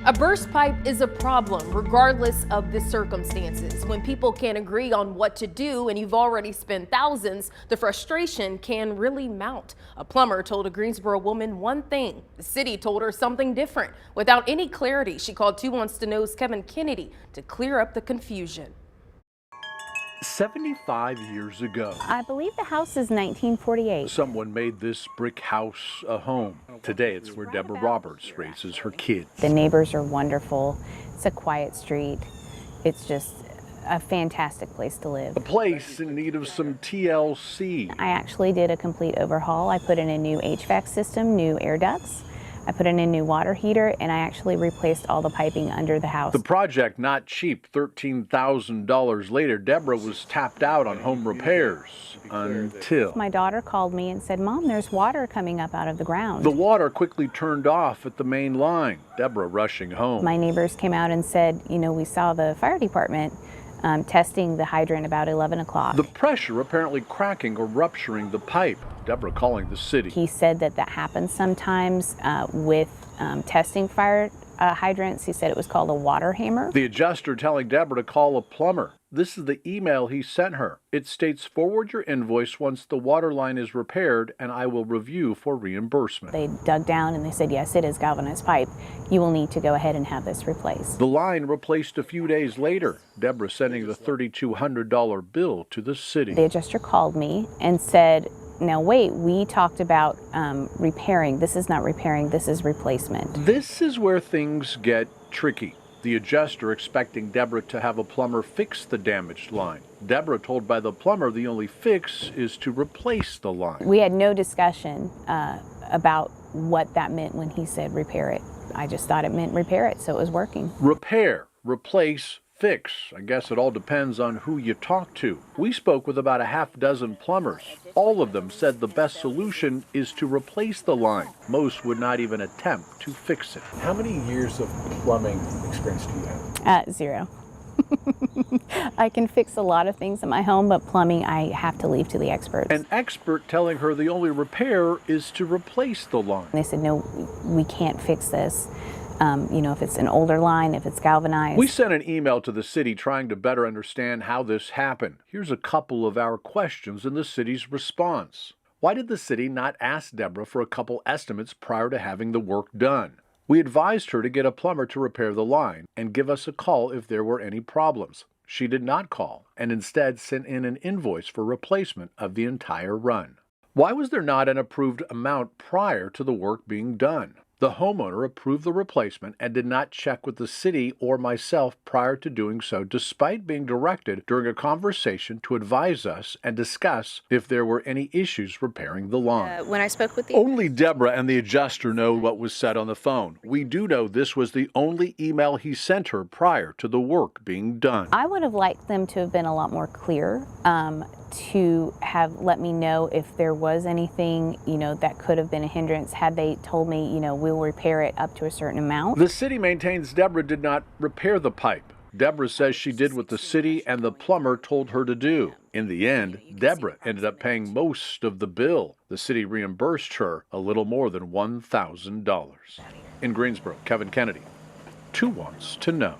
A burst pipe is a problem regardless of the circumstances. When people can't agree on what to do and you've already spent thousands, the frustration can really mount. A plumber told a Greensboro woman one thing. The city told her something different. Without any clarity, she called 2 Wants to Know's Kevin Kennedy to clear up the confusion. 75 years ago, I believe the house is 1948. someone made this brick house a home. Today, it's where Deborah Roberts raises her kids. The neighbors are wonderful. It's a quiet street. It's just a fantastic place to live. A place in need of some TLC. I actually did a complete overhaul. I put in a new HVAC system, new air ducts. I put in a new water heater, and I actually replaced all the piping under the house. The project not cheap. $13,000 later, Deborah was tapped out on home repairs until My daughter called me and said, "Mom, there's water coming up out of the ground." the water quickly turned off at the main line. Deborah rushing home. My neighbors came out and said, we saw the fire department testing the hydrant about 11 o'clock. The pressure apparently cracking or rupturing the pipe. Deborah calling the city. He said that happens sometimes with testing fire hydrants. He said it was called a water hammer. The adjuster telling Deborah to call a plumber. This is the email he sent her. It states, "Forward your invoice once the water line is repaired and I will review for reimbursement." They dug down and they said, yes, it is galvanized pipe. You will need to go ahead and have this replaced. The line replaced a few days later. Deborah sending the $3,200 bill to the city. The adjuster called me and said, "Now wait, we talked about repairing. This is not repairing, this is replacement." This is where things get tricky. The adjuster expecting Deborah to have a plumber fix the damaged line. Deborah told by the plumber the only fix is to replace the line. We had no discussion about what that meant when he said repair it. I just thought it meant repair it, so it was working. Repair, replace, fix. I guess it all depends on who you talk to. We spoke with about a half dozen plumbers. All of them said the best solution is to replace the line. Most would not even attempt to fix it. How many years of plumbing experience do you have? 0. I can fix a lot of things in my home, but plumbing I have to leave to the experts. An expert telling her the only repair is to replace the line. They said, no, we can't fix this. If it's an older line, if it's galvanized. We sent an email to the city trying to better understand how this happened. Here's a couple of our questions in the city's response. Why did the city not ask Deborah for a couple estimates prior to having the work done? We advised her to get a plumber to repair the line and give us a call if there were any problems. She did not call and instead sent in an invoice for replacement of the entire run. Why was there not an approved amount prior to the work being done? The homeowner approved the replacement and did not check with the city or myself prior to doing so, despite being directed during a conversation to advise us and discuss if there were any issues repairing the line. When I spoke with the Only Deborah and the adjuster know what was said on the phone. We do know this was the only email he sent her prior to the work being done. I would have liked them to have been a lot more clear, to have let me know if there was anything, that could have been a hindrance. Had they told me, we'll repair it up to a certain amount. The city maintains Deborah did not repair the pipe. Deborah says she did what the city and the plumber told her to do. In the end, Deborah ended up paying most of the bill. The city reimbursed her a little more than $1,000. In Greensboro, Kevin Kennedy, 2 Wants to Know.